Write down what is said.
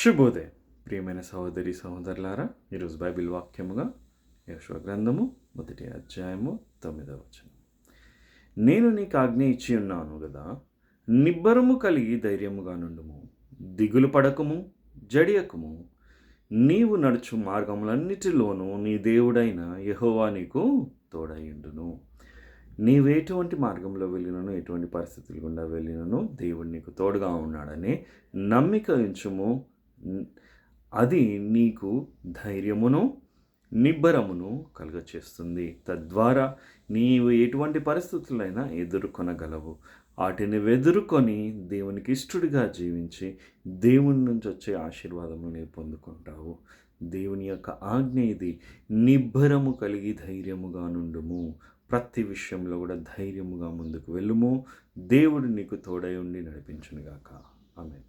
శుభోదయం ప్రియమైన సహోదరి సహోదరులారా, ఈరోజు బైబిల్ వాక్యముగా యెషయా గ్రంథము 1వ అధ్యాయము 9వ వచనం. నేను నీకు ఆజ్ఞ ఇచ్చి ఉన్నాను కదా, నిబ్బరము కలిగి ధైర్యముగా నుండుము, దిగులు పడకము, జడియకము. నీవు నడుచు మార్గములన్నిటిలోనూ నీ దేవుడైన యెహోవా నీకు తోడైయుండును. నీవు ఎటువంటి మార్గంలో వెళ్ళినను, ఎటువంటి పరిస్థితుల గుండా వెళ్ళినను దేవుడు నీకు తోడుగా ఉన్నాడని నమ్మిక ఉంచుము. అది నీకు ధైర్యమును, నిబ్బరమును కలుగచేస్తుంది. తద్వారా నీవు ఎటువంటి పరిస్థితులైనా ఎదుర్కొనగలవు. వాటిని ఎదుర్కొని దేవునికి ఇష్టడిగా జీవించి దేవుని నుంచి వచ్చే ఆశీర్వాదములు నీవు పొందుకుంటావు. దేవుని యొక్క ఆజ్ఞ ఇది, నిబ్బరము కలిగి ధైర్యముగా నుండుము. ప్రతి విషయంలో కూడా ధైర్యముగా ముందుకు వెళ్ళుము. దేవుడు నీకు తోడై ఉండి నడిపించునుగాక. ఆమేన్.